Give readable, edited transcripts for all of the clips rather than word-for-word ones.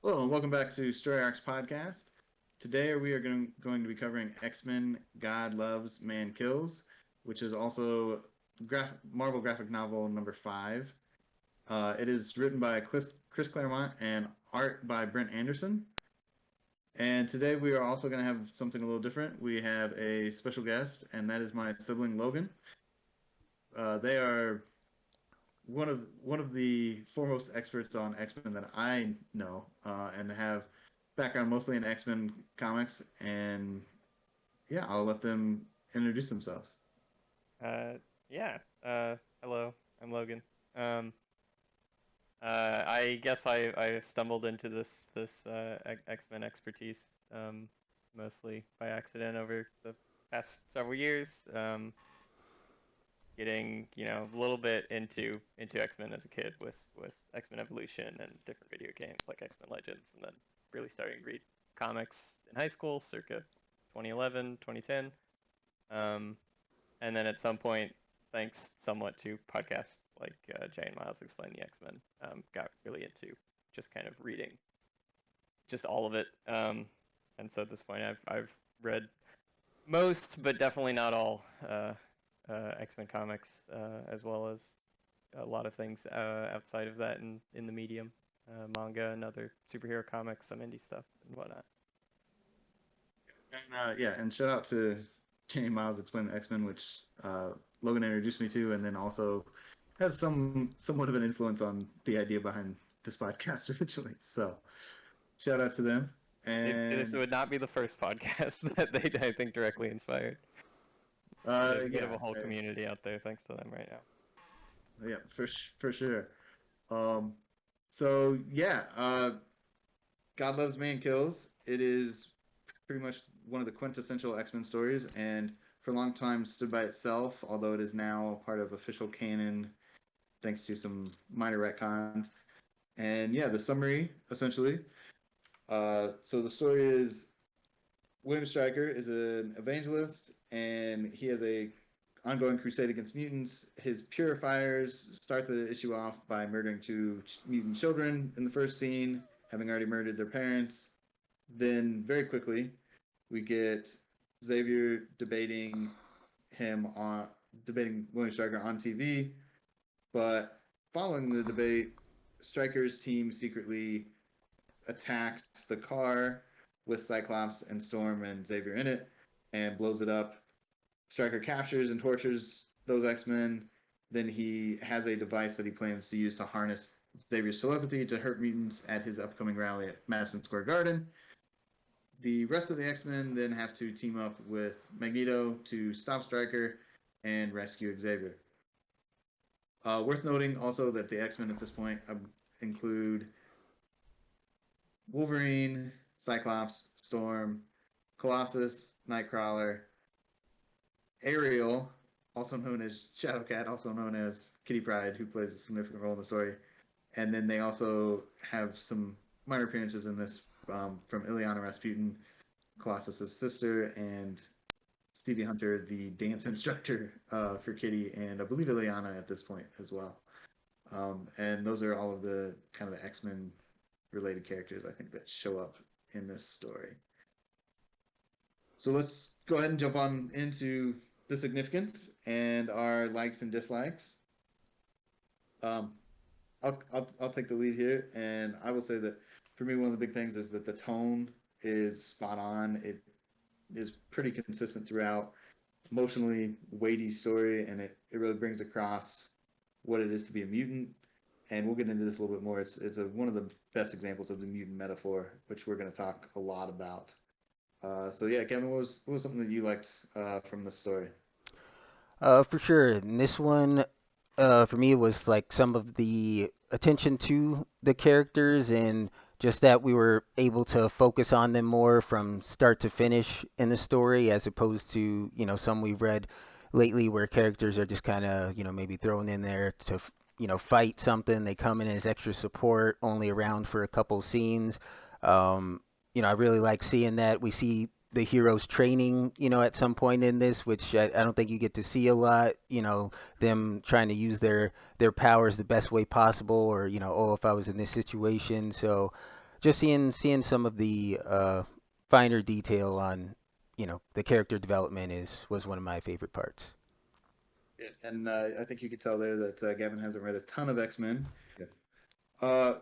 Hello, and welcome back to Story Arcs Podcast. Today we are going to be covering X-Men God Loves, Man Kills, which is also Marvel graphic novel number 5. It is written by Chris Claremont and art by Brent Anderson. And today we are also going to have something a little different. We have a special guest, and that is my sibling Logan. They are one of the foremost experts on X-Men that I know, and have background mostly in X-Men comics. And yeah, I'll let them introduce themselves. Uh, yeah. Hello, I'm Logan. Um, I guess I stumbled into this X-Men expertise mostly by accident over the past several years. Getting a little bit into X-Men as a kid with X-Men Evolution and different video games like X-Men Legends, and then really starting to read comics in high school, circa 2011, 2010. Um, and then at some point, thanks somewhat to podcasts like Jay and Miles Explain the X-Men, got really into just kind of reading just all of it. And so at this point, I've read most, but definitely not all X-Men comics, as well as a lot of things outside of that in the medium, manga and other superhero comics, some indie stuff and whatnot. And yeah, and shout out to Jane Miles Explain the X-Men, which Logan introduced me to, and then also has somewhat of an influence on the idea behind this podcast originally. So shout out to them. This And would not be the first podcast that they, I think, directly inspired. There's a bit of yeah, a whole community out there thanks to them right now. yeah, for sure. Um, so yeah, God Loves, Man Kills. It is pretty much one of the quintessential X-Men stories, and for a long time stood by itself, although it is now part of official canon thanks to some minor retcons. And yeah, the summary essentially. So the story is William Stryker is an evangelist, and he has a ongoing crusade against mutants. His purifiers start the issue off by murdering two mutant children in the first scene, having already murdered their parents. Then, very quickly, we get Xavier debating William Stryker on TV. But following the debate, Stryker's team secretly attacks the car with Cyclops and Storm and Xavier in it and blows it up. Stryker captures and tortures those X-Men. Then he has a device that he plans to use to harness Xavier's telepathy to hurt mutants at his upcoming rally at Madison Square Garden. The rest of the X-Men then have to team up with Magneto to stop Stryker and rescue Xavier. Worth noting also that the X-Men at this point include Wolverine, Cyclops, Storm, Colossus, Nightcrawler, Ariel, also known as Shadowcat, also known as Kitty Pryde, who plays a significant role in the story. And then they also have some minor appearances in this from Ileana Rasputin, Colossus's sister, and Stevie Hunter, the dance instructor for Kitty, and I believe Ileana at this point as well. And those are all of the kind of the X-Men related characters I think that show up in this story. So let's go ahead and jump on into the significance and our likes and dislikes. Um, I'll take the lead here, and I will say that for me, one of the big things is that the tone is spot on. It is pretty consistent throughout. Emotionally weighty story, and it really brings across what it is to be a mutant. And we'll get into this a little bit more. One of the best examples of the mutant metaphor, which we're going to talk a lot about. So yeah, Kevin, what was something that you liked from this story? For sure. And this one, for me, was like some of the attention to the characters and just that we were able to focus on them more from start to finish in the story, as opposed to, some we've read lately where characters are just kind of, maybe thrown in there to, fight something. They come in as extra support, only around for a couple scenes. I really like seeing that. We see the heroes training, at some point in this, which I don't think you get to see a lot. Them trying to use their powers the best way possible, or oh, if I was in this situation. So, just seeing some of the finer detail on the character development is was one of my favorite parts. And I think you could tell there that Gavin hasn't read a ton of X-Men. Yeah. Uh,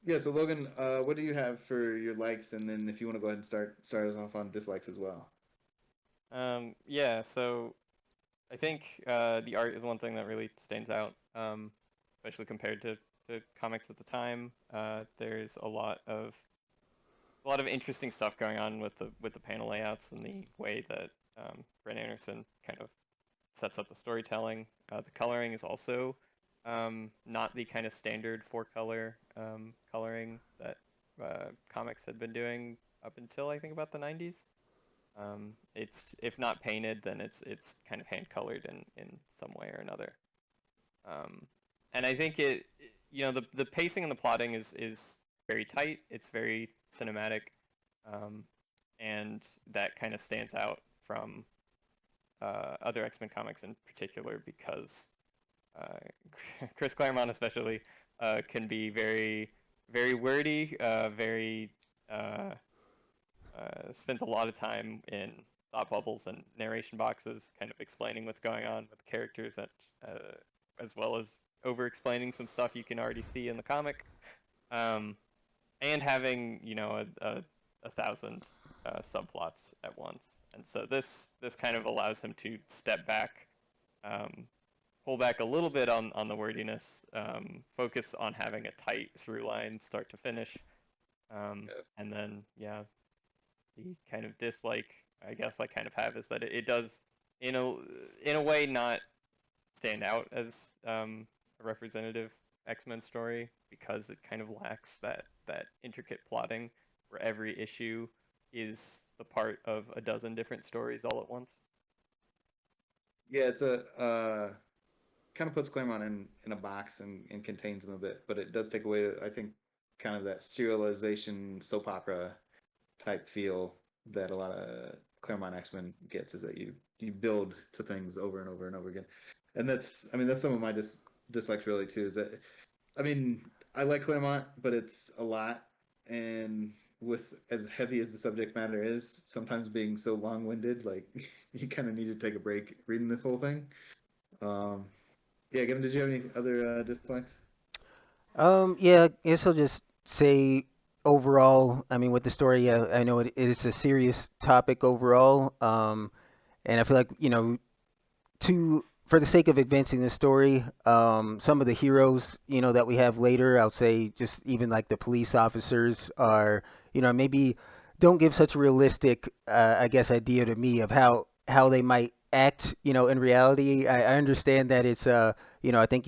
yeah. So Logan, what do you have for your likes, and then if you want to go ahead and start us off on dislikes as well. Yeah, so I think the art is one thing that really stands out, especially compared to comics at the time. There's a lot of interesting stuff going on with the panel layouts and the way that Brent Anderson kind of sets up the storytelling. The coloring is also not the kind of standard four color coloring that comics had been doing up until I think about the 90s. It's if not painted, then it's kind of hand colored in some way or another. Um, and I think the pacing and the plotting is very tight. It's very cinematic, um, and that kind of stands out from other X-Men comics in particular because Chris Claremont especially can be very wordy, very uh, spends a lot of time in thought bubbles and narration boxes, kind of explaining what's going on with the characters, and as well as over explaining some stuff you can already see in the comic, um, and having a thousand subplots at once. And so this kind of allows him to step back, um, pull back a little bit on the wordiness, focus on having a tight through line, start to finish, and then yeah, the kind of dislike I guess I kind of have is that it does in a way not stand out as a representative X-Men story because it kind of lacks that intricate plotting where every issue is the part of a dozen different stories all at once. Yeah, it's a kind of puts Claremont in a box and contains him a bit, but it does take away, I think, kind of that serialization soap opera type feel that a lot of Claremont X-Men gets, is that you build to things over and over and over again, and that's some of my dislikes really too. Is that I like Claremont, but it's a lot, and with as heavy as the subject matter is, sometimes being so long-winded, like you kind of need to take a break reading this whole thing. Um, yeah, Gavin, did you have any other dislikes? Yeah, I guess I'll just say overall, I mean, with the story, yeah, I know it is a serious topic overall, and I feel like to for the sake of advancing the story, some of the heroes, that we have later, I'll say just even like the police officers are, maybe don't give such a realistic, I guess, idea to me of how they might act, in reality. I understand that it's, I think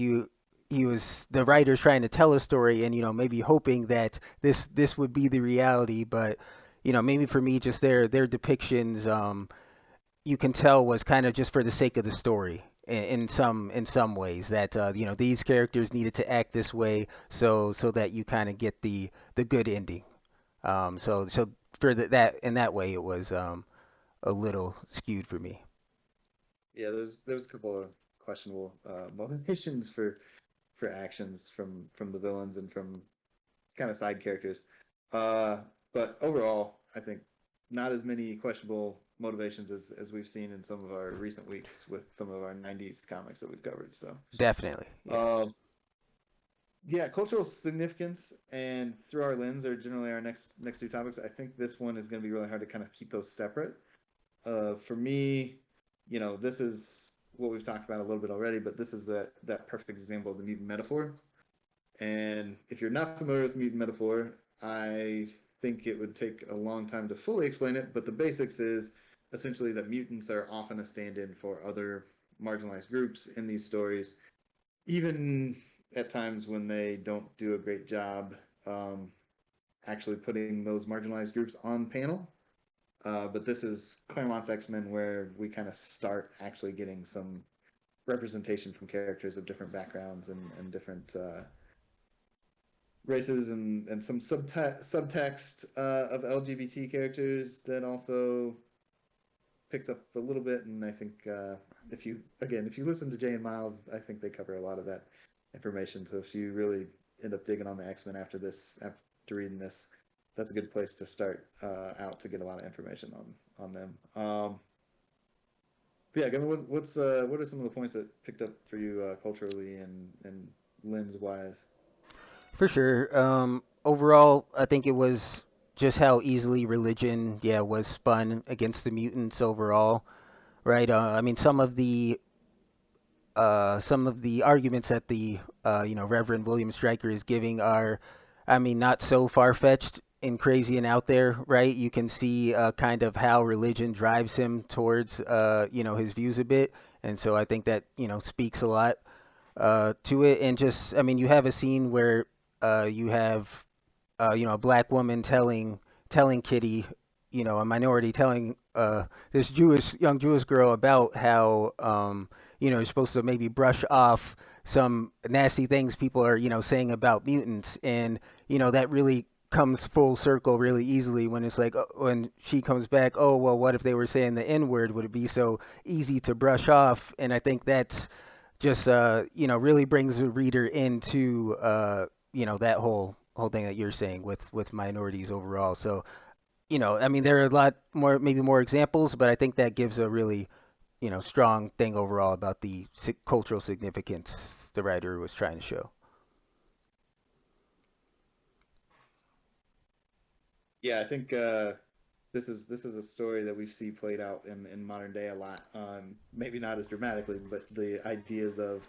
he was the writer's trying to tell a story and maybe hoping that this would be the reality, but maybe for me just their depictions you can tell was kind of just for the sake of the story in some ways that these characters needed to act this way so that you kind of get the good ending. So for that in that way it was a little skewed for me. Yeah, there's a couple of questionable motivations for actions from the villains and from kind of side characters. Uh, but overall, I think not as many questionable motivations as we've seen in some of our recent weeks with some of our '90s comics that we've covered. So, Definitely, yeah. uh, yeah, cultural significance and through our lens are generally our next two topics. I think this one is going to be really hard to kind of keep those separate. For me, this is what we've talked about a little bit already, but this is that perfect example of the mutant metaphor. And if you're not familiar with mutant metaphor, I think it would take a long time to fully explain it, but the basics is essentially that mutants are often a stand-in for other marginalized groups in these stories, even at times when they don't do a great job um, actually putting those marginalized groups on panel. But this is Claremont's X-Men, where we kind of start actually getting some representation from characters of different backgrounds and different races and some subtext of LGBT characters that also picks up a little bit. And I think if you listen to Jay and Miles, I think they cover a lot of that information. So if you really end up digging on the X-Men after this, reading this, that's a good place to start out to get a lot of information on them. But yeah, Gavin, what are some of the points that picked up for you culturally and lens wise? For sure. Overall, I think it was just how easily religion, yeah, was spun against the mutants overall, right? I mean, some of the arguments that the Reverend William Stryker is giving are, I mean, not so far fetched and crazy and out there, right? You can see kind of how religion drives him towards his views a bit, and so I think that speaks a lot to it. And just, I mean, you have a scene where you have a black woman telling Kitty, a minority telling this young Jewish girl about how you're supposed to maybe brush off some nasty things people are saying about mutants, and that really comes full circle really easily when it's like when she comes back, oh well, what if they were saying the N word? Would it be so easy to brush off? And I think that's just really brings the reader into that whole thing that you're saying with minorities overall. So I mean, there are a lot more, maybe more examples, but I think that gives a really strong thing overall about the cultural significance the writer was trying to show. Yeah, I think this is a story that we see played out in modern day a lot. Maybe not as dramatically, but the ideas of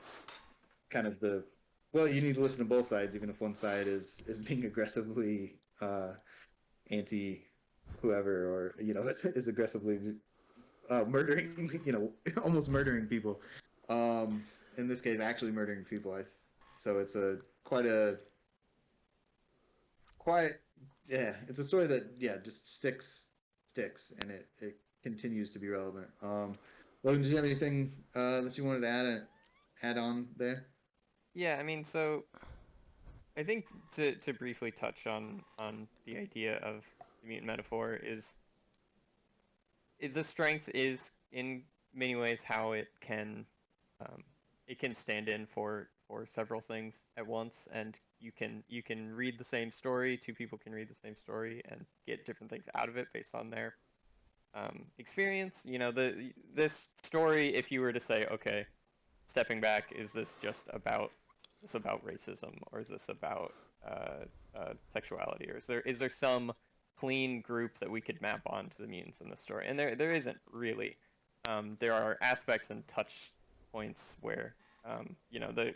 kind of the well, you need to listen to both sides, even if one side is being aggressively anti whoever, or is aggressively murdering, almost murdering people. Um, in this case, actually murdering people. So it's a quite yeah, it's a story that just sticks, and it continues to be relevant. Logan, did you have anything that you wanted to add on there? Yeah, I mean, so I think to briefly touch on the idea of the mutant metaphor is the strength is in many ways how um, it can stand in for several things at once, and you can read the same story. Two people can read the same story and get different things out of it based on their experience. This story, if you were to say, okay, stepping back, is this about racism, or is this about sexuality, or is there some clean group that we could map onto the mutants in the story? And there isn't really. There are aspects and touch points where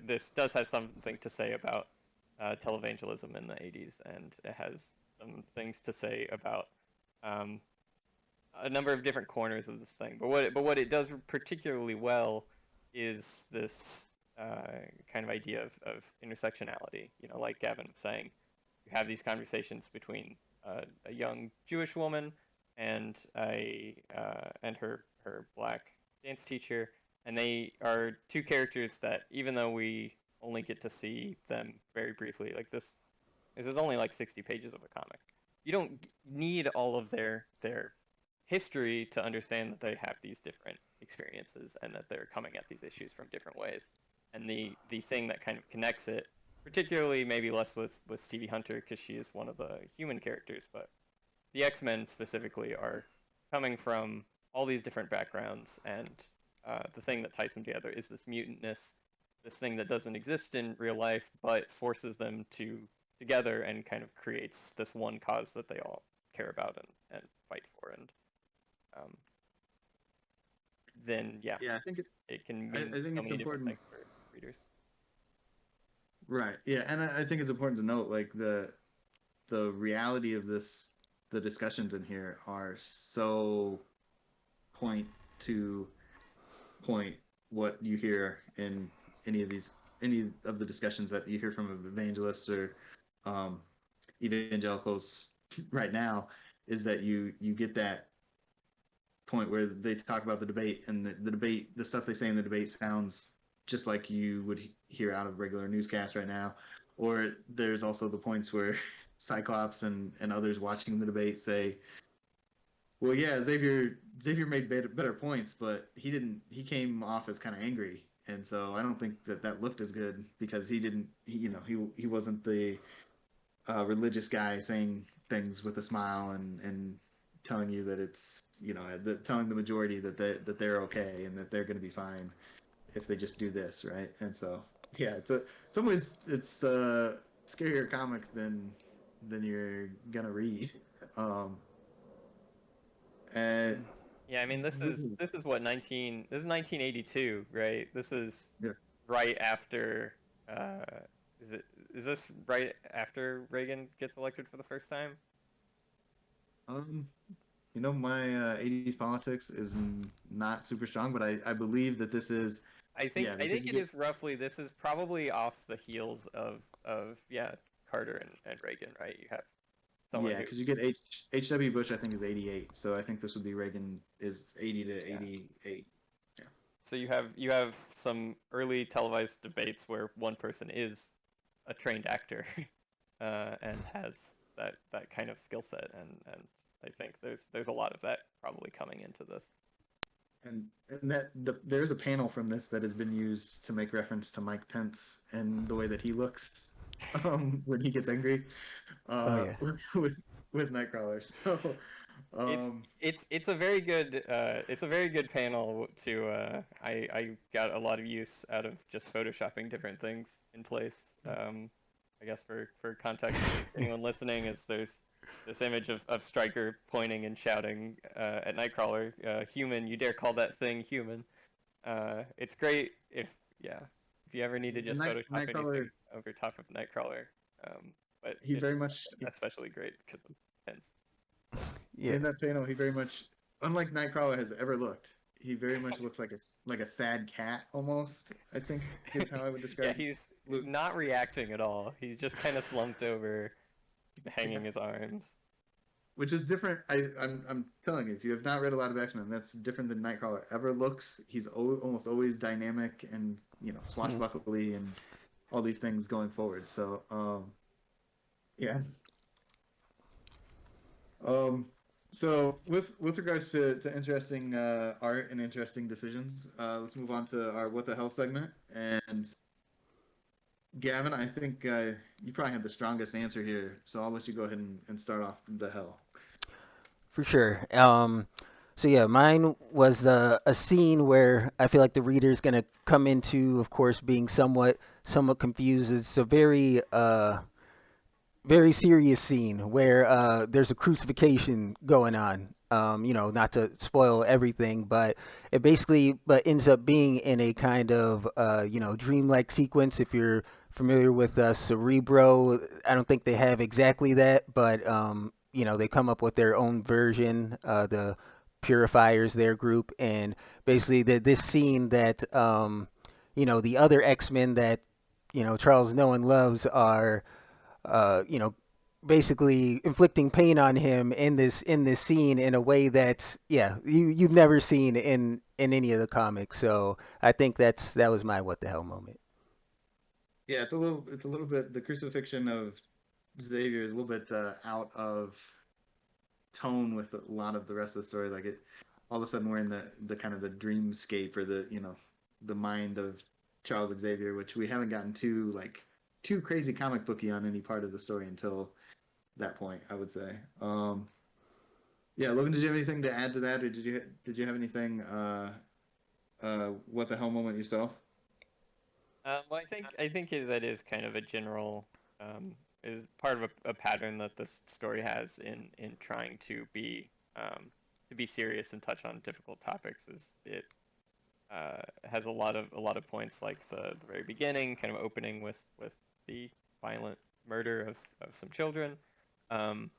this does have something to say about televangelism in the 80s, and it has some things to say about um, a number of different corners of this thing. But what it does particularly well is this kind of idea of intersectionality. Like Gavin was saying, you have these conversations between a young Jewish woman and her black dance teacher, and they are two characters that, even though we only get to see them very briefly, like this is only like 60 pages of a comic. You don't need all of their history to understand that they have these different experiences and that they're coming at these issues from different ways. And the thing that kind of connects it, particularly maybe less with Stevie Hunter because she is one of the human characters, but the X-Men specifically are coming from all these different backgrounds, and the thing that ties them together is this mutantness, this thing that doesn't exist in real life, but forces them together and kind of creates this one cause that they all care about and fight for. And um, then yeah, Yeah, I think it can I mean think so it's many different important. things for readers. Right. Yeah, and I think it's important to note like the reality of this. The discussions in here are so point to point what you hear in any of these any of the discussions that you hear from evangelists or um, evangelicals right now, is that you get that point where they talk about the debate, and the debate, the stuff they say in the debate sounds just like you would hear out of regular newscasts right now. Or there's also the points where Cyclops and others watching the debate say, well, yeah, Xavier made better points, but he came off as kind of angry, and so I don't think that looked as good because he didn't he wasn't religious guy saying things with a smile and telling you that it's telling the majority that they're okay and that they're going to be fine if they just do this, right? And so yeah, some ways it's a scarier comic than you're gonna read. Um, and Yeah, I mean this is what 1982, right? This is yeah. right after uh is it is this right after Reagan gets elected for the first time? Um, my 80s politics is not super strong, but I believe that this is, yeah, I because think you it get, is roughly this is probably off the heels of yeah, Carter and Reagan, right? You have someone yeah, who because you get H.W. Bush, I think, is 88, so I think this would be Reagan is 80 to yeah. 88. Yeah. So you have some early televised debates where one person is a trained actor and has that kind of skill set, and I think there's a lot of that probably coming into this. And there's a panel from this that has been used to make reference to Mike Pence and the way that he looks when he gets angry Oh yeah. with with Nightcrawler. So It's um, it's a very good panel to I got a lot of use out of just photoshopping different things in place. I guess for context for anyone listening, is there's this image of Stryker pointing and shouting at Nightcrawler, "Human, you dare call that thing human?" It's great if yeah if you ever need to and just Photoshop Nightcrawler, anything over top of Nightcrawler, but he very it's much especially great because of Pence. Yeah. in that panel, he very much, unlike Nightcrawler has ever looked, he very much looks like a sad cat almost. I think is how I would Yeah, describe he's Luke. not reacting at all. He's just kind of slumped over, hanging Yeah. his arms. Which is different. I'm telling you, if you have not read a lot of X Men, that's different than Nightcrawler ever looks. He's almost always dynamic and swashbuckly and all these things going forward. So yeah. Um, so with regards to interesting art and interesting decisions, let's move on to our what the hell segment. And Gavin, I think you probably have the strongest answer here, so I'll let you go ahead and start off the hell. For sure. So yeah, mine was a scene where I feel like the reader's gonna come into, of course, being somewhat confused. It's a very serious scene where there's a crucifixion going on. Not to spoil everything, but it basically but ends up being in a kind of dreamlike sequence. If you're familiar with Cerebro, I don't think they have exactly that, but they come up with their own version. The Purifiers, their group, and basically this scene that the other X-Men that Charles Nolan loves are uh, you know, basically inflicting pain on him in this scene in a way that's you've never seen in any of the comics. So I think that was my what the hell moment. Yeah, it's a little bit the crucifixion of Xavier is a little bit out of tone with a lot of the rest of the story. Like all of a sudden we're in the kind of the dreamscape or the mind of Charles Xavier, which we haven't gotten too crazy comic booky on any part of the story until that point, I would say. Yeah, Logan, did you have anything to add to that, or did you have anything what the hell moment yourself? Well, I think that is kind of a general is part of a pattern that this story has in trying to be serious and touch on difficult topics. Is it has a lot of points like the very beginning, kind of opening with the violent murder of some children. Um,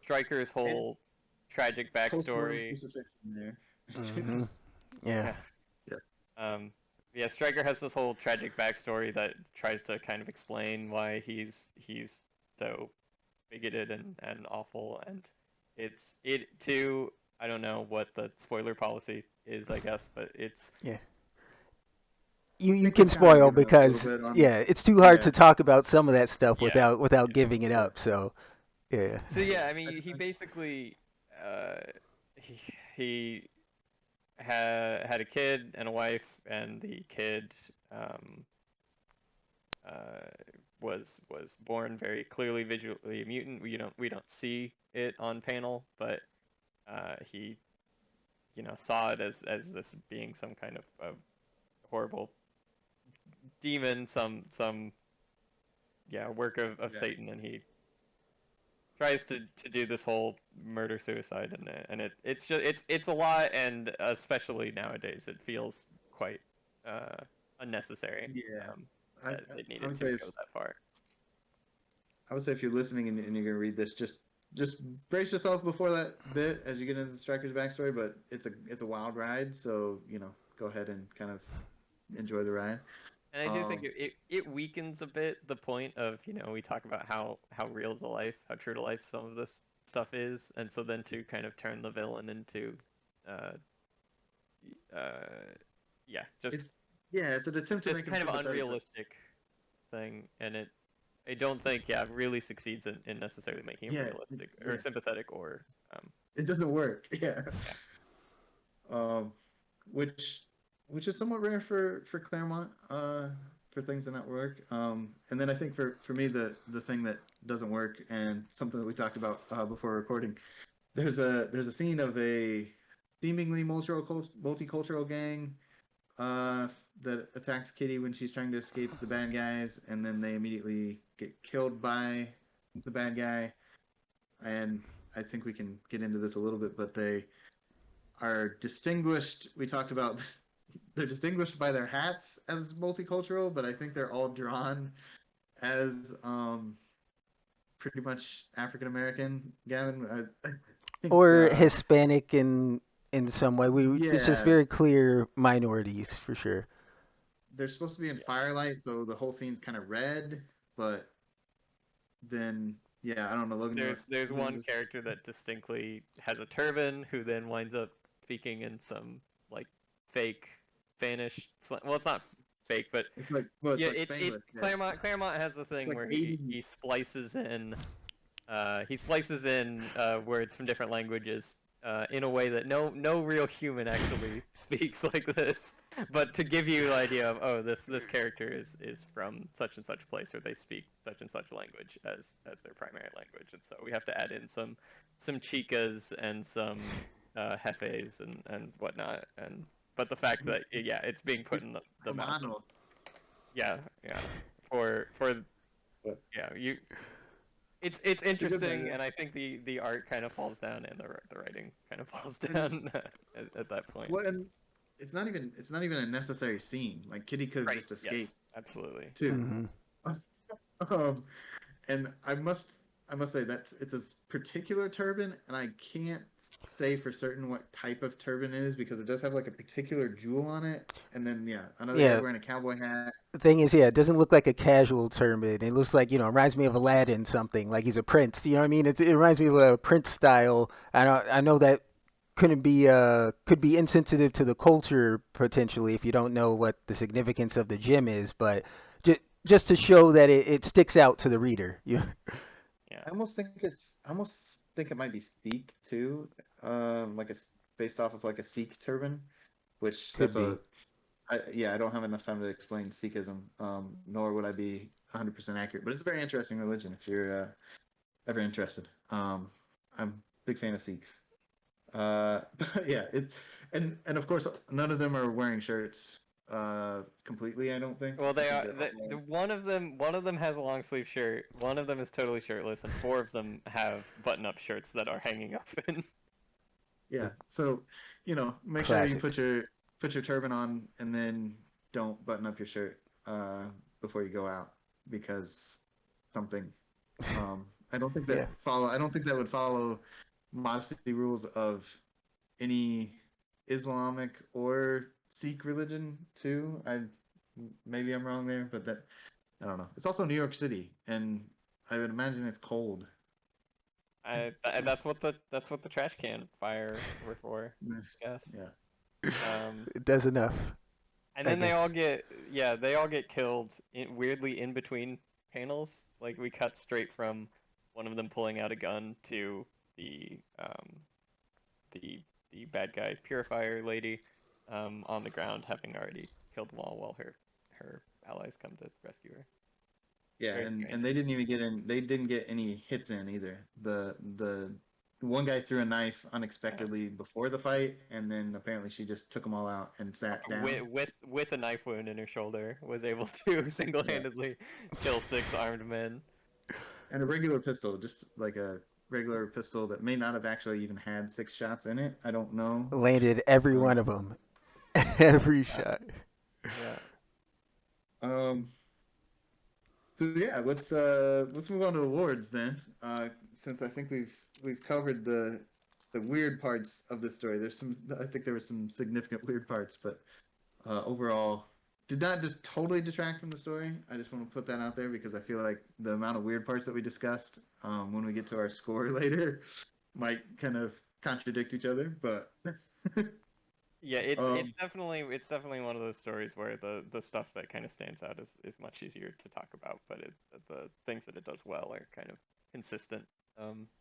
Stryker's And whole tragic post-mortem backstory. crucifixion there. Hmm. Yeah. Yeah. Yeah. Um, yeah, Stryker has this whole tragic backstory that tries to kind of explain why he's so bigoted and awful, and it too. I don't know what the spoiler policy is, I guess, but it's Yeah. I You think can we've kind of spoil given up a little because bit on. yeah, it's too hard Yeah. to talk about some of that stuff yeah. without giving it Yeah. up. So yeah. So yeah, I mean, he basically uh, he he had a kid and a wife, and the kid uh, was born very clearly visually a mutant. We don't see it on panel, but he saw it as this being some kind of horrible demon, some work of Yeah. Satan, and he tries to do this whole murder suicide, and it's a lot, and especially nowadays it feels quite unnecessary. Yeah. Um, I, I that they I needed would to say go that far. if you're listening and you're gonna read this, just brace yourself before that bit as you get into Striker's backstory. But it's a wild ride, so go ahead and kind of enjoy the ride. And I do think Um, it weakens a bit the point of, we talk about how real to life, how true to life some of this stuff is, and so then to kind of turn the villain into, uh, uh, yeah, just it's yeah, it's an attempt to this make him kind of sympathetic. unrealistic thing, and I don't think, really succeeds in necessarily making him Yeah, realistic or yeah, sympathetic or, um, it doesn't work. Yeah. yeah. Um, which which is somewhat rare for Claremont, for things to not work. And then I think for me the thing that doesn't work, and something that we talked about before recording, there's a scene of a seemingly multicultural gang that attacks Kitty when she's trying to escape the bad guys, and then they immediately get killed by the bad guy. And I think we can get into this a little bit, but they are distinguished. We talked about they're distinguished by their hats as multicultural, but I think they're all drawn as pretty much African American. Gavin, I think Or Hispanic in some way. It's just yeah, very clear minorities for sure. they're supposed to be in Yeah. firelight, so the whole scene's kind of red. But then yeah, I don't know, Logan. There's You want one to just character that distinctly has a turban who then winds up speaking in some like fake Spanish. Well, it's not fake, but it's like well, it's yeah, like it's Spanglish. Yeah, Claremont has the it's thing like where he 80s. he splices in words from different languages in a way that no real human actually speaks like this. But to give you the idea of, oh, this character is from such and such place, or they speak such and such language as their primary language, and so we have to add in some chicas and some jefes and whatnot. And but the fact that it's being put He's in the mouth of, hermanos. yeah, for But yeah, it's it's a good interesting, writer. and I think the art kind of falls down, and the writing kind of falls And down at that point. well, and it's not even a necessary scene. Like Kitty could have Right. just Yes. escaped Absolutely. too. Hmm. um, and I must say that it's a particular turban, and I can't say for certain what type of turban it is because it does have like a particular jewel on it. And then yeah, another guy's Yeah. wearing a cowboy hat. The thing is, yeah, it doesn't look like a casual turban. It looks like, it reminds me of Aladdin something, like he's a prince. You know what I mean? It reminds me of a prince style. I know that could be insensitive to the culture potentially if you don't know what the significance of the gem is, but just to show that it sticks out to the reader. Yeah, Yeah. I almost think it might be Sikh too, like it's based off of like a Sikh turban, which could be. yeah, I don't have enough time to explain Sikhism, nor would I be 100% accurate. But it's a very interesting religion if you're ever interested. I'm a big fan of Sikhs. But yeah, and of course none of them are wearing shirts completely. I don't think. Well, I they think are. they're all. One of them has a long sleeve shirt. One of them is totally shirtless, and four of them have button up shirts that are hanging open. Yeah. So, make sure you Classic. put your turban on and then don't button up your shirt before you go out because something. I don't think Yeah. that would follow modesty rules of any Islamic or Sikh religion too. Maybe I'm wrong there, but that I don't know. It's also New York City, and I would imagine it's cold. That's what the trash can fires were for, I guess. Yeah. Um, It does enough, And I then guess. they all get killed weirdly in between panels. Like we cut straight from one of them pulling out a gun to the the the bad guy purifier lady on the ground having already killed them all while her allies come to rescue her. Yeah, Very and strange. they didn't even get in. They didn't get any hits in either. The one guy threw a knife Yeah. unexpectedly before the fight, and then apparently she just took them all out and sat down. With a knife wound in her shoulder, was able to Yeah, single-handedly kill 6 armed men. and a regular pistol, just like a regular pistol that may not have actually even had 6 shots in it. I don't know. Landed every one Um, of them, every Yeah. shot. Yeah. um, so yeah, let's move on to awards then. Since I think we've covered the weird parts of the story. I think there were some significant weird parts, but overall did not just totally detract from the story. I just want to put that out there because I feel like the amount of weird parts that we discussed when we get to our score later might kind of contradict each other. But Yeah, it's um, it's definitely one of those stories where the stuff that kind of stands out is much easier to talk about, but the things that it does well are kind of consistent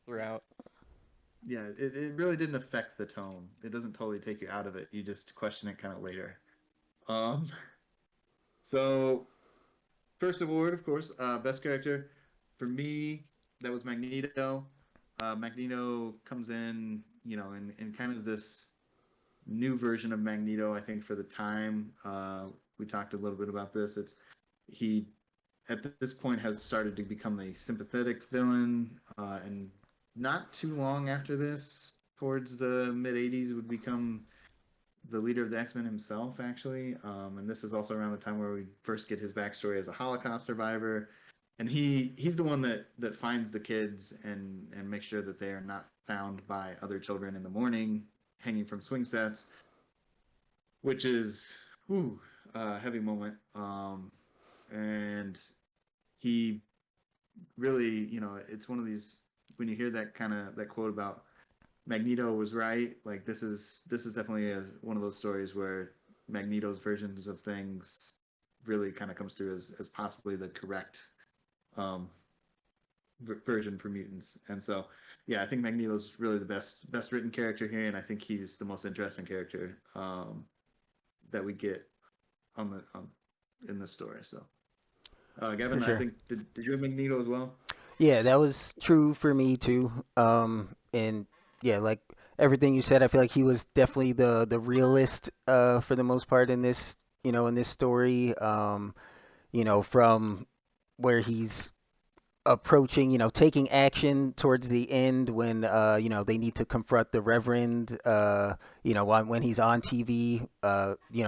throughout. yeah, it really didn't affect the tone. It doesn't totally take you out of it. You just question it kind of later. Um, so first award, of course, best character for me. That was Magneto. Magneto comes in, in kind of this new version of Magneto. I think for the time, we talked a little bit about this. He at this point has started to become a sympathetic villain, and not too long after this, towards the mid '80s, would become the leader of the X Men himself, actually. And this is also around the time where we first get his backstory as a Holocaust survivor. And he's the one that finds the kids and makes sure that they are not found by other children in the morning, hanging from swing sets, which is a heavy moment. And he really, it's one of these when you hear that quote about Magneto was right. Like this is definitely one of those stories where Magneto's versions of things really kind of comes through as possibly the correct um, version for mutants. And so, yeah, I think Magneto's really the best written character here, and I think he's the most interesting character that we get in this story. So, For Gavin, I sure. think did you have Magneto as well? Yeah, that was true for me too. And yeah, like everything you said, I feel like he was definitely the realist for the most part in this, in this story. From where he's approaching, taking action towards the end when, they need to confront the Reverend, when he's on TV,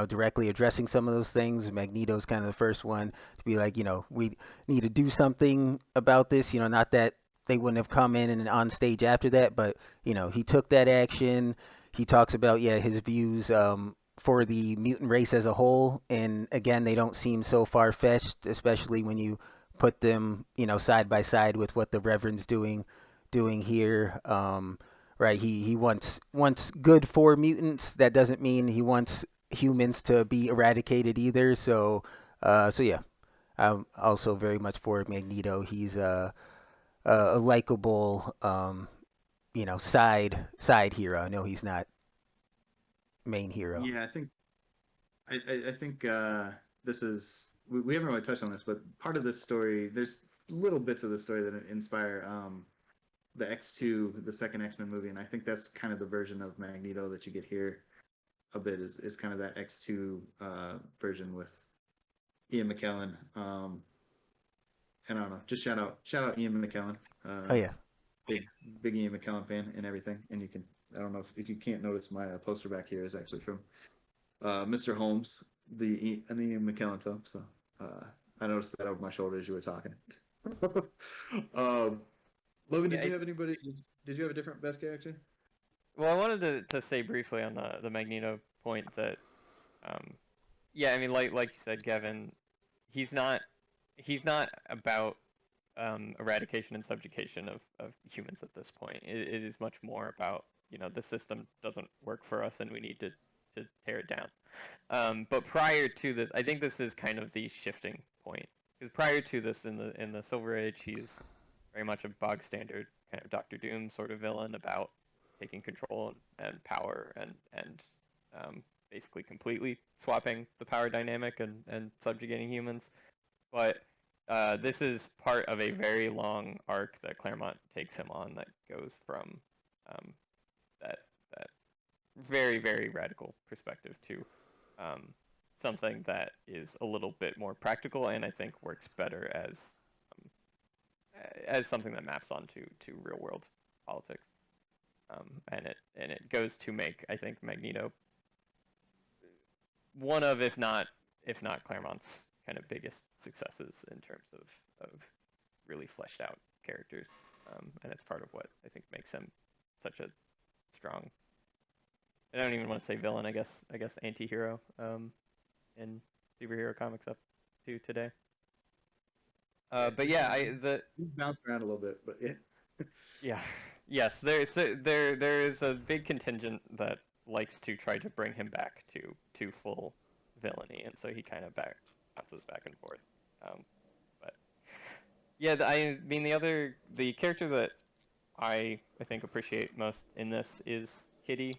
directly addressing some of those things. Magneto's kind of the first one to be like, we need to do something about this, not that they wouldn't have come in and on stage after that, but, he took that action. He talks about, yeah, his views, for the mutant race as a whole. And again, they don't seem so far-fetched, especially when you put them, side by side with what the Reverend's doing here. Right? He wants good for mutants. That doesn't mean he wants humans to be eradicated either. So yeah, I'm also very much for Magneto. He's a likable, side hero. I know he's not main hero. Yeah, I think this is we haven't really touched on this, but part of this story, there's little bits of the story that inspire the X2, the second X Men movie, and I think that's kind of the version of Magneto that you get here a bit is kind of that X2 version with Ian McKellen. And I don't know, just shout out Ian McKellen, Oh yeah, big big Ian McKellen fan and everything. And you can I don't know if you can't notice my poster back here is actually from Mr. Holmes, an Ian McKellen film. So uh, I noticed that over my shoulder as you were talking. um, Logan, Yeah, did you have anybody? Did you have a different best character? well, I wanted to say briefly on the Magneto point that, um, yeah, I mean, like you said, Gavin, he's not he's not about eradication and subjugation of humans at this point. It is much more about, the system doesn't work for us and we need to tear it down. But prior to this, I think this is kind of the shifting point. Because prior to this, in the Silver Age, he's very much a bog standard kind of Doctor Doom sort of villain about taking control and power and basically completely swapping the power dynamic and subjugating humans. But this is part of a very long arc that Claremont takes him on that goes from that that very, very radical perspective to something that is a little bit more practical, and I think works better as something that maps onto real world politics. And it goes to make, I think, Magneto one of, if not Claremont's kind of biggest successes in terms of really fleshed out characters. And it's part of what I think makes him such a strong. I don't even want to say villain. I guess anti-hero in superhero comics up to today. But yeah, he's bounced around a little bit, but yeah. Yeah, yes, there is a big contingent that likes to try to bring him back to full villainy, and so he kind of bounces back and forth. But yeah, I mean the character that I think appreciate most in this is Kitty.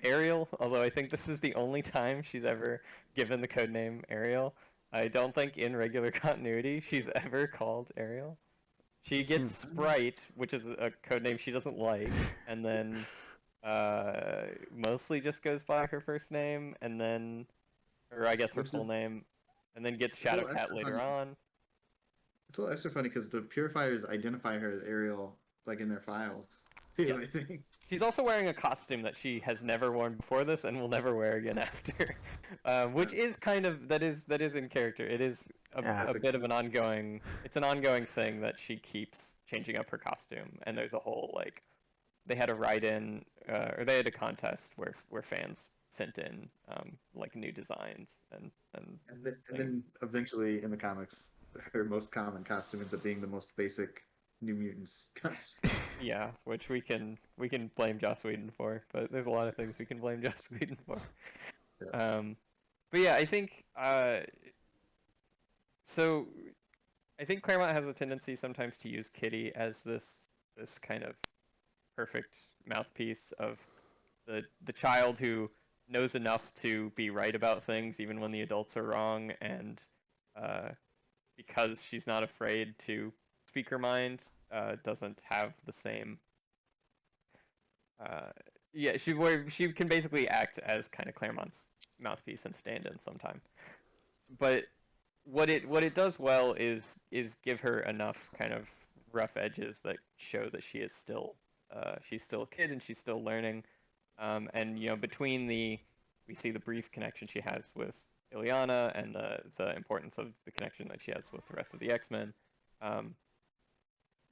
Ariel, although I think this is the only time she's ever given the codename Ariel. I don't think in regular continuity she's ever called Ariel. She gets Sprite, which is a codename she doesn't like, and then mostly just goes by her first name, and then, or I guess her full name, and then gets Shadowcat later on. It's a little extra funny because the Purifiers identify her as Ariel, like in their files too. Yeah. I think She's also wearing a costume that she has never worn before this and will never wear again after, which is kind of that is in character. It is a bit of an ongoing. It's an ongoing thing that she keeps changing up her costume, and there's a whole like they had a write-in or they had a contest where fans sent in like new designs and then eventually in the comics, her most common costume ends up being the most basic New Mutants costume. Yeah, which we can blame Joss Whedon for, but there's a lot of things we can blame Joss Whedon for. Yeah. But yeah, I think so. I think Claremont has a tendency sometimes to use Kitty as this kind of perfect mouthpiece of the child who knows enough to be right about things even when the adults are wrong, and because she's not afraid to speak her mind, doesn't have the same. Yeah, she can basically act as kind of Claremont's mouthpiece and stand-in sometime. But what it does well is give her enough kind of rough edges that show that she's still a kid and she's still learning. And between we see the brief connection she has with Ileana and the importance of the connection that she has with the rest of the X-Men,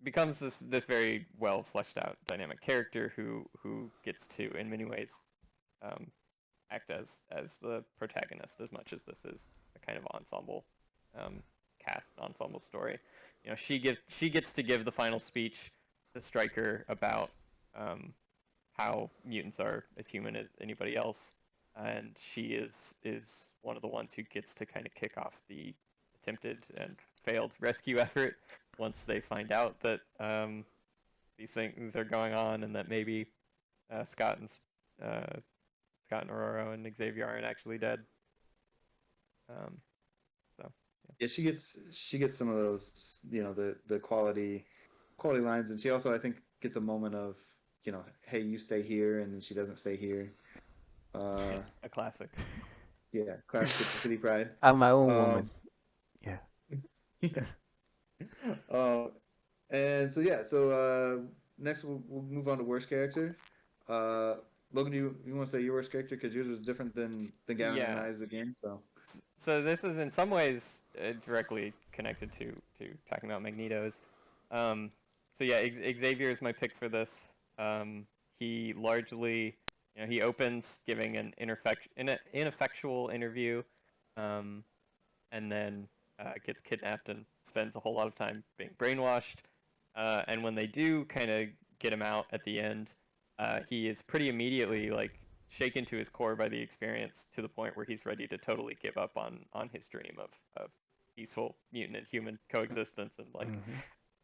becomes this very well fleshed out dynamic character who gets to in many ways act as the protagonist as much as this is a kind of ensemble cast ensemble story. She gets to give the final speech to Stryker about how mutants are as human as anybody else, and she is one of the ones who gets to kind of kick off the attempted and failed rescue effort once they find out that these things are going on and that maybe Scott and Aurora and Xavier aren't actually dead. Yeah, she gets some of those, the quality lines, and she also I think gets a moment of, hey, you stay here, and then she doesn't stay here. A classic. Yeah, classic Kitty Pryde. I'm my own woman. Yeah. Yeah. And so next we'll move on to worst character. Logan, you want to say your worst character because yours was different than Gavin and I's again, so. So this is in some ways directly connected to talking about Magneto's. So yeah, Xavier is my pick for this. He largely, he opens giving an ineffectual interview, and then gets kidnapped and spends a whole lot of time being brainwashed. And when they do kind of get him out at the end, he is pretty immediately like shaken to his core by the experience to the point where he's ready to totally give up on his dream of peaceful mutant and human coexistence and like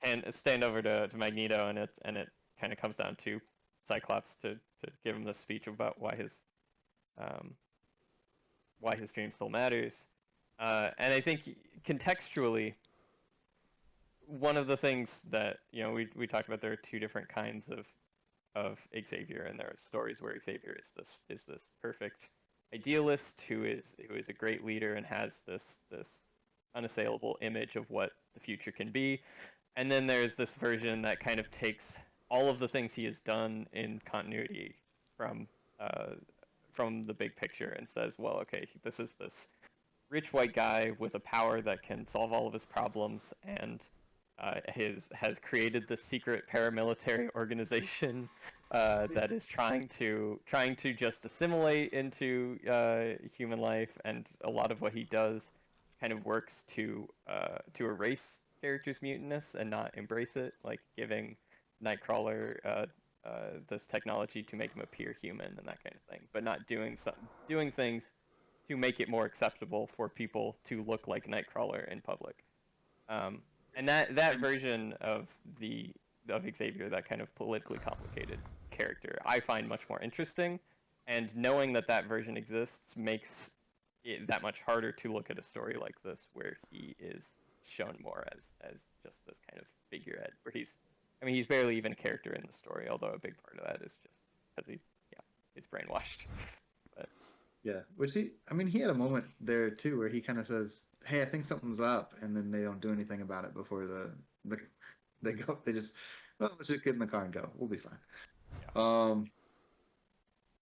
and stand over to Magneto, and it kind of comes down to Cyclops to give him this speech about why his dream still matters. And I think contextually, one of the things that we talked about, there are two different kinds of Xavier, and there are stories where Xavier is this perfect idealist who is a great leader and has this unassailable image of what the future can be. And then there's this version that kind of takes all of the things he has done in continuity from uh, from the big picture and says, well, okay, this is this rich white guy with a power that can solve all of his problems, and has created this secret paramilitary organization that is trying to just assimilate into human life, and a lot of what he does kind of works to erase characters' mutantness and not embrace it, like giving Nightcrawler this technology to make him appear human and that kind of thing, but not doing things to make it more acceptable for people to look like Nightcrawler in public. Um, and that version the of Xavier, that kind of politically complicated character, I find much more interesting. And knowing that that version exists makes it that much harder to look at a story like this, where he is shown more as just this kind of figurehead, where he's barely even a character in the story, although a big part of that is just because he's brainwashed. But Yeah, which he had a moment there too where he kind of says, "Hey, I think something's up," and then they don't do anything about it before the they go. They just, well, let's just get in the car and go. We'll be fine. yeah. Um,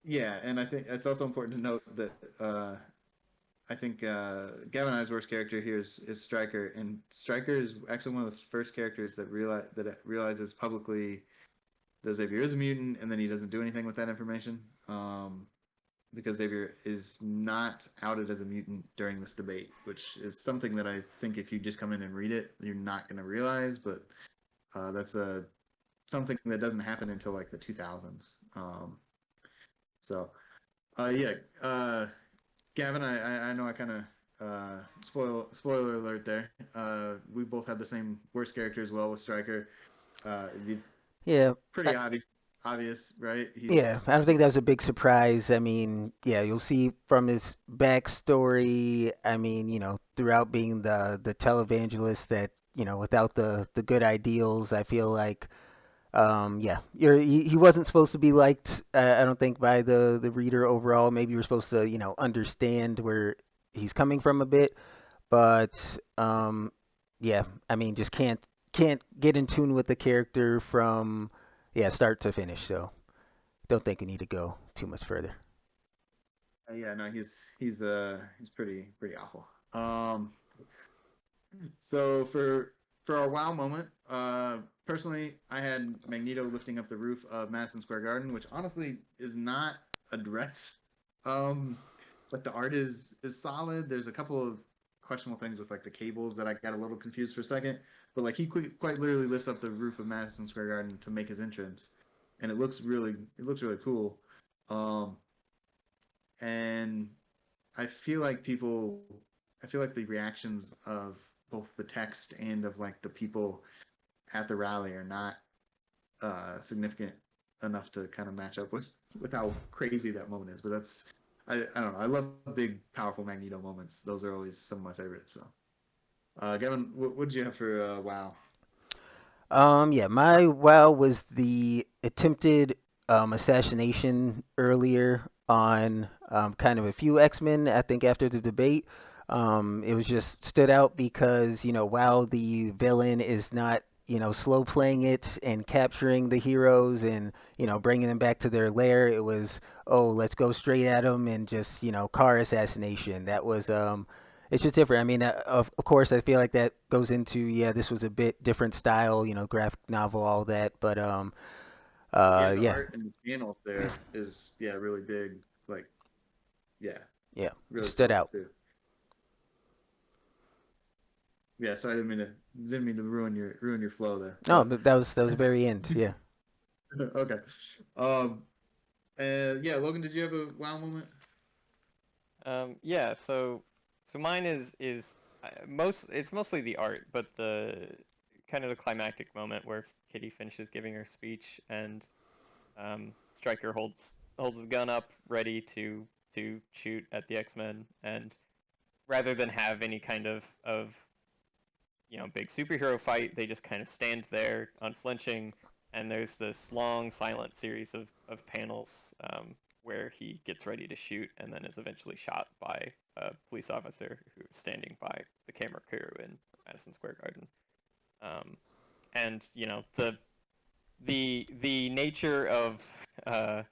yeah, and I think it's also important to note that I think Gavin Eisworth's character here is Stryker, and Stryker is actually one of the first characters that realizes publicly that Xavier is a mutant, and then he doesn't do anything with that information. Because Xavier is not outed as a mutant during this debate, which is something that I think if you just come in and read it, you're not going to realize. But that's something that doesn't happen until like the 2000s. So yeah, Gavin, I know I kind of spoiler alert there. We both had the same worst character as well with Stryker. The Yeah, pretty obvious, right? yeah, He's I don't think that was a big surprise. I mean, yeah, you'll see from his backstory. I mean, throughout being the televangelist, that without the good ideals, I feel like, yeah, he wasn't supposed to be liked. I don't think by the reader overall. Maybe you're supposed to understand where he's coming from a bit, but yeah, I mean, just can't get in tune with the character from yeah start to finish. So. Don't think we need to go too much further. yeah, no, he's pretty awful. So for our wow moment, personally, I had Magneto lifting up the roof of Madison Square Garden, which honestly is not addressed. Um, but the art is solid. There's a couple of questionable things with like the cables that I got a little confused for a second. But like he quite literally lifts up the roof of Madison Square Garden to make his entrance, and it looks really cool. Um, and I feel like the reactions of both the text and of like the people at the rally are not significant enough to kind of match up with how crazy that moment is. But I don't know. I love big, powerful Magneto moments. Those are always some of my favorites. So, Gavin, what did you have for wow? Yeah, my wow was the attempted assassination earlier on kind of a few X-Men. I think after the debate, it was just stood out because while the villain is not slow playing it and capturing the heroes and bringing them back to their lair, it was let's go straight at them and just car assassination. That was it's just different. I mean, of course, I feel like that goes into yeah, this was a bit different style, graphic novel, all that, but Yeah, the yeah, art and the panels there is really big. Like yeah, yeah, really stood solid out. too. Yeah, so I didn't mean to ruin your flow there, No, but that was the very end. Yeah. okay. Um, yeah, Logan, did you have a wow moment? Yeah, so mine is it's mostly the art, but the kind of the climactic moment where Kitty finishes giving her speech, and Stryker holds his gun up ready to shoot at the X-Men, and rather than have any kind of big superhero fight, they just kind of stand there unflinching, and there's this long silent series of panels where he gets ready to shoot and then is eventually shot by a police officer who's standing by the camera crew in Madison Square Garden. And the nature of the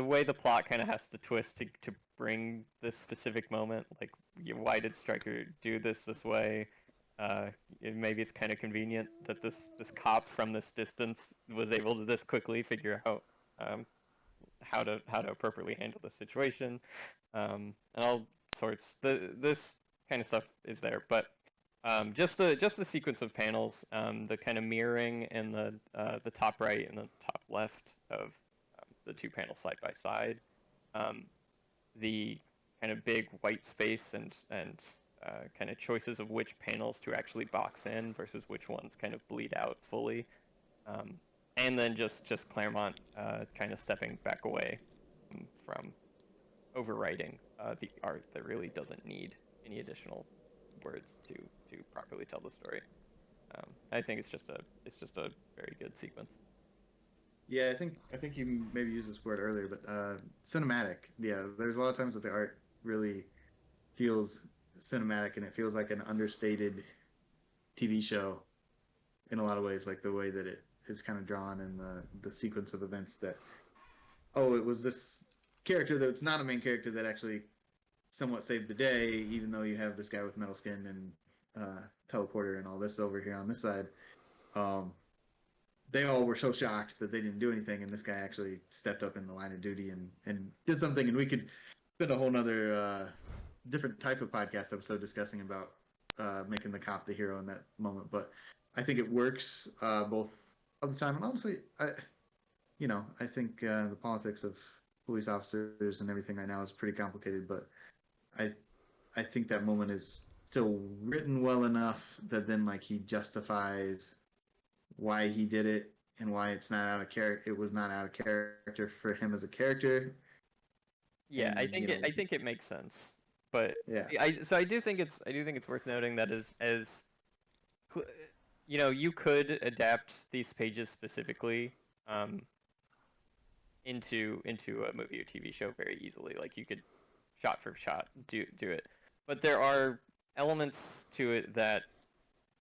way the plot kind of has to twist to bring this specific moment. Like, why did Stryker do this way? Maybe it's kind of convenient that this cop from this distance was able to this quickly figure out how to appropriately handle the situation, and all sorts. This kind of stuff is there, but just the sequence of panels, the kind of mirroring in the top right and the top left of the two panels side by side, the kind of big white space and kind of choices of which panels to actually box in versus which ones kind of bleed out fully, and then just Claremont kind of stepping back away from overwriting the art that really doesn't need any additional words to properly tell the story. I think it's just a very good sequence. Yeah, I think you maybe used this word earlier, but cinematic. Yeah, there's a lot of times that the art really feels cinematic, and it feels like an understated TV show in a lot of ways, like the way that it is kind of drawn and the sequence of events that, oh, it was this character that's not a main character that actually somewhat saved the day, even though you have this guy with metal skin and teleporter and all this over here on this side. Um, they all were so shocked that they didn't do anything, and this guy actually stepped up in the line of duty and did something. And we could spend a whole nother different type of podcast episode discussing about making the cop the hero in that moment. But I think it works both of the time, and honestly, I think the politics of police officers and everything right now is pretty complicated. But I I think that moment is still written well enough that then like he justifies why he did it and why it's not out of character. It was not out of character for him as a character. Yeah, And I think it makes sense, but yeah, I do think it's worth noting that cl- you could adapt these pages specifically um, into a movie or TV show very easily. Like, you could shot for shot do it, but there are elements to it that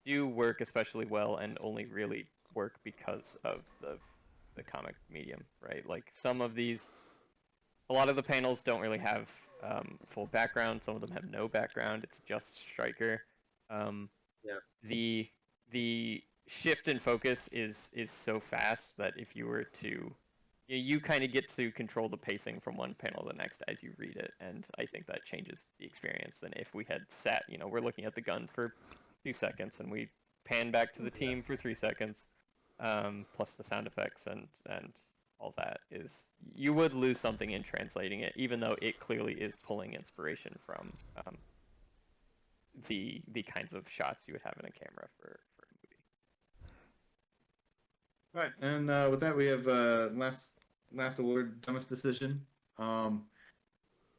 do work especially well and only really work because of the comic medium, right? Like, a lot of the panels don't really have full background. Some of them have no background. It's just Stryker. Um, yeah, the the shift in focus is so fast that if you were to you kind of get to control the pacing from one panel to the next as you read it, and I think that changes the experience than if we had sat. We're looking at the gun for 2 seconds and we pan back to the team for 3 seconds, plus the sound effects and all that. Is You would lose something in translating it, even though it clearly is pulling inspiration from the kinds of shots you would have in a camera for a movie. All right. And with that, we have last award, dumbest decision. Um,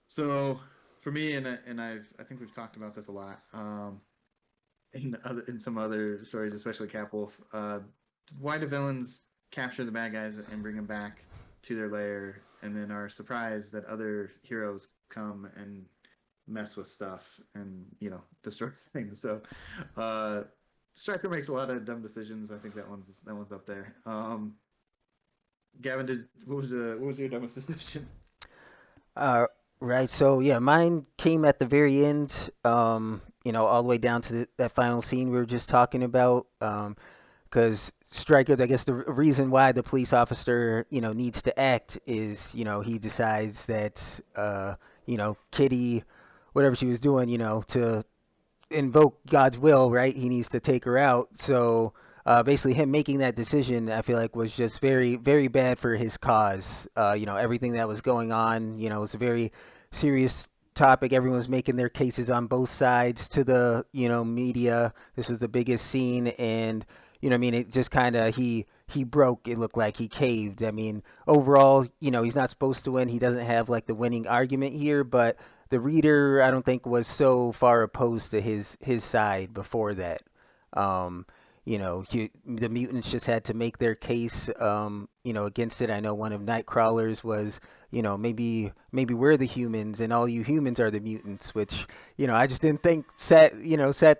so for me, and I think we've talked about this a lot. In some other stories, especially Capwolf, why do villains capture the bad guys and bring them back to their lair, and then are surprised that other heroes come and mess with stuff and destroy things? So, uh, Stryker makes a lot of dumb decisions. I think that one's up there. Gavin, what was your dumbest decision? Uh, right. So yeah, mine came at the very end. All the way down to that final scene we were just talking about. Because Stryker, I guess the reason why the police officer, needs to act is, he decides that, Kitty, whatever she was doing, to invoke God's will, right? He needs to take her out. So basically, him making that decision, I feel like, was just very, very bad for his cause. Everything that was going on, was a very serious topic. Everyone was making their cases on both sides to the, media. This was the biggest scene, and what I mean, it just kind of he broke. It looked like he caved. I mean, overall, he's not supposed to win. He doesn't have like the winning argument here, but the reader I don't think was so far opposed to his side before that. Um, the mutants just had to make their case, against it. I know one of Nightcrawler's was, maybe we're the humans and all you humans are the mutants, which, I just didn't think sat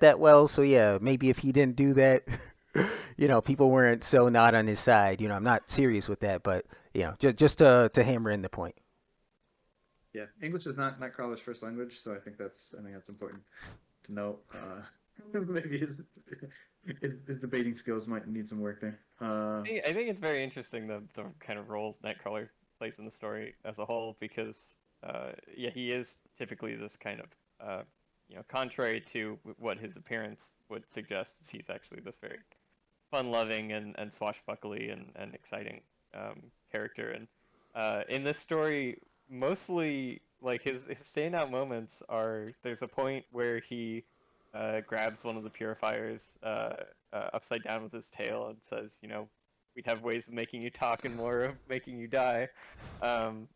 that well. So yeah, maybe if he didn't do that, people weren't so not on his side. I'm not serious with that, but just to hammer in the point. Yeah, English is not Nightcrawler's first language, so I think that's important to note. Maybe his debating skills might need some work there. I think it's very interesting the kind of role Nightcrawler plays in the story as a whole because yeah, he is typically this kind of contrary to what his appearance would suggest, he's actually this very fun-loving and swashbuckly and exciting character. And in this story, mostly like his standout moments are there's a point where he grabs one of the purifiers upside down with his tail and says, we'd have ways of making you talk and more of making you die. And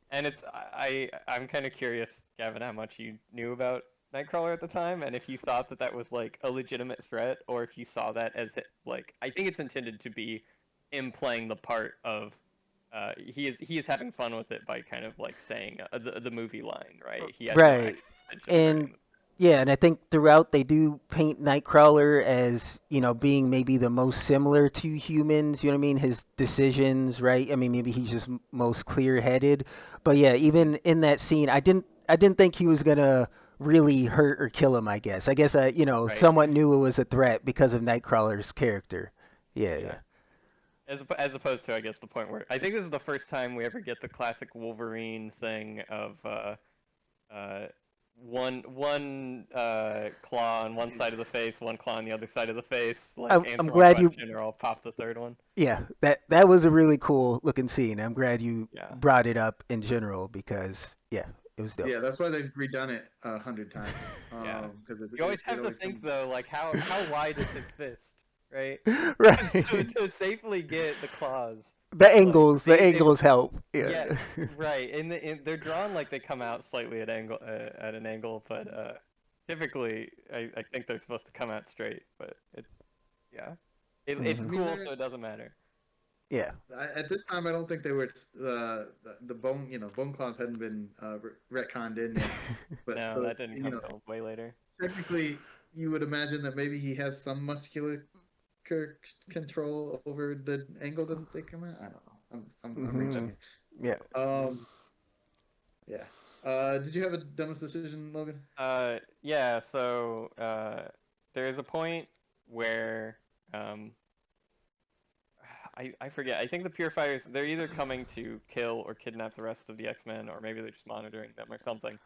I'm kind of curious, Gavin, how much you knew about Nightcrawler at the time, and if you thought that that was like a legitimate threat, or if you saw that as like I think it's intended to be him playing the part of he is having fun with it by kind of like saying the movie line, right? He has no Right. actual intention of hurting And them. yeah, and I think throughout they do paint Nightcrawler as, being maybe the most similar to humans, you know what I mean? His decisions, right? I mean, maybe he's just most clear-headed. But yeah, even in that scene, I didn't think he was gonna really hurt or kill him, I guess. I guess I, Right. somewhat knew it was a threat because of Nightcrawler's character. Yeah, Yeah. yeah. As opposed to, I guess, the point where I think this is the first time we ever get the classic Wolverine thing of uh, one claw on one side of the face, one claw on the other side of the face. Like I'm answer my glad you question, or I'll pop the third one. yeah, that was a really cool looking scene. I'm glad you Yeah, brought it up in general because yeah, it was dope. yeah, that's why they've redone it 100 times. yeah. Because You always it have to always think comes. though, like how wide is his fist, right? So Right. to safely get the claws, The like angles, the they angles help. yeah, Yeah. right. They're drawn like they come out slightly at an angle, but typically I think they're supposed to come out straight. But it's yeah, it's I hmm mean, cool, so it doesn't matter. Yeah. at this time, I don't think they were the bone. Bone claws hadn't been retconned in yet. But No, so that didn't come till way later. technically, you would imagine that maybe he has some muscular control over the angle that they come out. I don't know. I'm reaching hmm here. Yeah. Yeah. Did you have a dumbest decision, Logan? Yeah. So there is a point where um, I forget. I think the Purifiers they're either coming to kill or kidnap the rest of the X-Men, or maybe they're just monitoring them or something.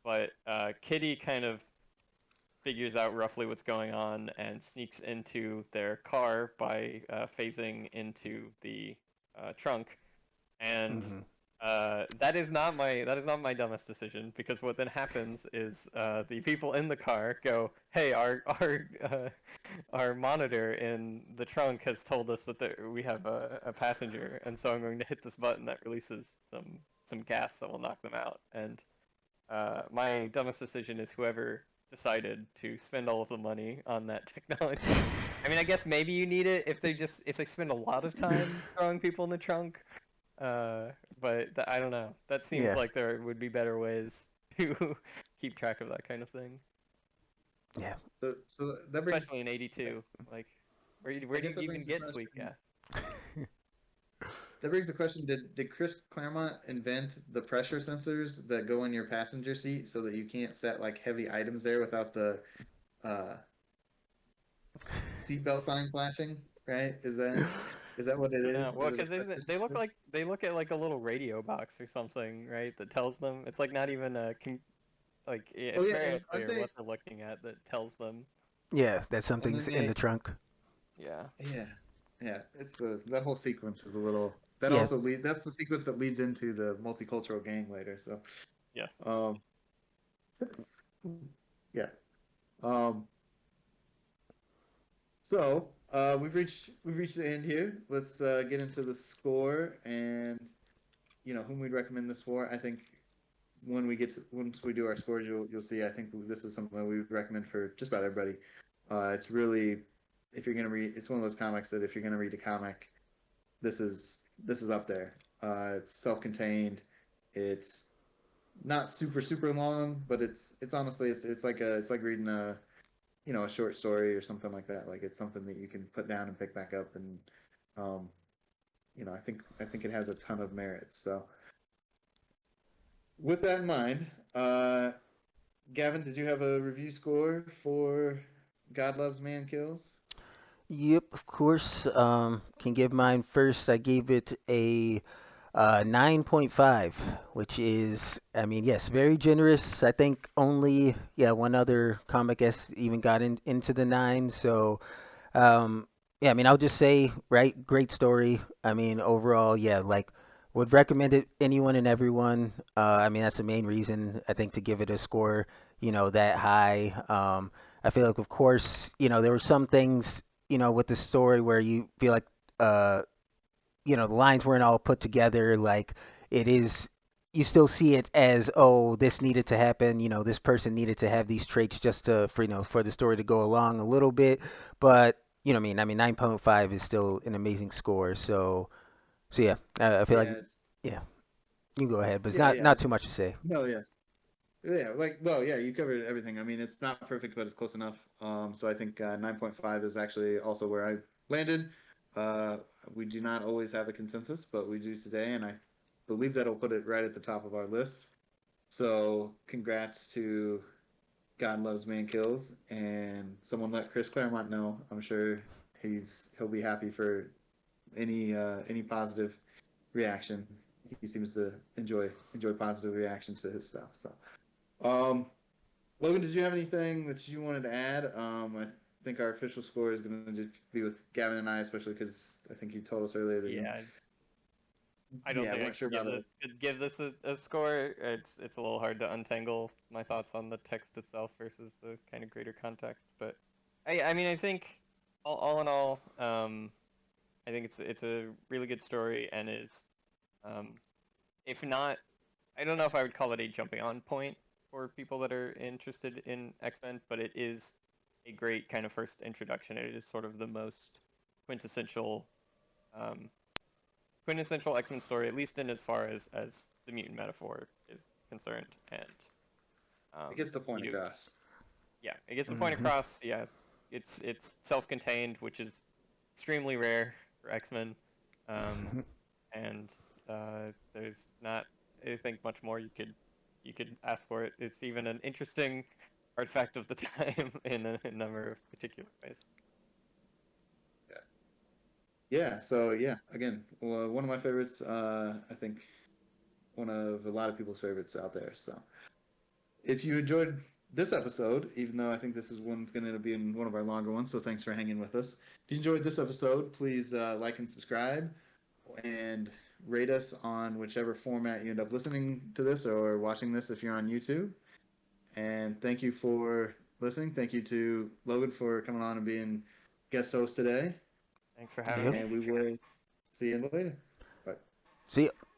But Kitty kind of figures out roughly what's going on and sneaks into their car by phasing into the trunk. And hmm that is not my dumbest decision, because what then happens is the people in the car go, "Hey, our monitor in the trunk has told us that we have a passenger, and so I'm going to hit this button that releases some gas that will knock them out." And my dumbest decision is whoever decided to spend all of the money on that technology. I mean, I guess maybe you need it if they spend a lot of time throwing people in the trunk. Uh, but I don't know. That seems Yeah. like there would be better ways to keep track of that kind of thing, Yeah. So that brings. especially in '82. Like, I where do guess you that even brings the get question. sleep gas? That brings the question: Did Chris Claremont invent the pressure sensors that go in your passenger seat so that you can't set like heavy items there without the uh, seatbelt sign flashing? Right? Is that what it No, is? well, Is it a because pressure sensor? they look at like a little radio box or something, right? That tells them it's like not even Oh it's yeah, very and aren't unclear they? what they're looking at that tells them. Yeah, that And then something's in the trunk. Yeah. yeah, yeah. It's that whole sequence is a little. Yeah. That's the sequence that leads into the multicultural gang later. So, Yes. um, yeah. Um, so we've reached the end here. Let's get into the score and whom we'd recommend this for. I think once we do our scores, you'll see. I think this is something that we would recommend for just about everybody. It's really, if you're gonna read, it's one of those comics that if you're gonna read a comic, this is up there. It's self-contained. It's not super long, but it's honestly it's like reading a short story or something like that. Like it's something that you can put down and pick back up, and um, I think it has a ton of merits. So with that in mind, Gavin, did you have a review score for God Loves Man Kills? Yep, of course. Can give mine first. I gave it a 9.5, which is, I mean, yes, very generous. I think only, yeah, one other comic has even got into the nine. So, yeah, I mean, I'll just say, right, great story. I mean, overall, yeah, like, would recommend it anyone and everyone. I mean, that's the main reason I think to give it a score, that high. I feel like, of course, there were some things, with the story where you feel like, uh, the lines weren't all put together. Like, it is, you still see it as, oh, this needed to happen. This person needed to have these traits just for the story to go along a little bit. But what I mean. I mean, 9.5 is still an amazing score. So yeah, I feel like, Yeah, it's yeah, you can go ahead, but it's yeah, not yeah, not it's too much to say. no, yeah. Yeah, like well, yeah, you covered everything. I mean, it's not perfect, but it's close enough. So I think 9.5 is actually also where I landed. Uh, we do not always have a consensus, but we do today, and I believe that'll put it right at the top of our list. So congrats to God Loves Man Kills, and someone let Chris Claremont know. I'm sure he'll be happy for any positive reaction. He seems to enjoy positive reactions to his stuff. So. Um, Logan, did you have anything that you wanted to add? I think our official score is going to just be with Gavin and I, especially because I think you told us earlier that Yeah, I don't yeah, think I weren't sure could give about this it. a score. It's a little hard to untangle my thoughts on the text itself versus the kind of greater context. But I mean I think all in all, I think it's a really good story and is um, if not, I don't know if I would call it a jumping on point for people that are interested in X-Men, but it is a great kind of first introduction. It is sort of the most quintessential um, quintessential X-Men story, at least in as far as the mutant metaphor is concerned. And It gets the point you do, across. yeah, it gets the point Hmm. across. Yeah, it's self-contained, which is extremely rare for X-Men, um, and there's not, I think, much more you could ask for it. It's even an interesting artifact of the time in a number of particular ways. Yeah. Yeah. So yeah, again, well, one of my favorites. I think one of a lot of people's favorites out there. So if you enjoyed this episode, even though I think this is one's going to be in one of our longer ones, so thanks for hanging with us. If you enjoyed this episode, please like and subscribe and rate us on whichever format you end up listening to this or watching this if you're on YouTube. And thank you for listening. Thank you to Logan for coming on and being guest host today. Thanks for having Yep. me. And we will see you later. Bye. See ya.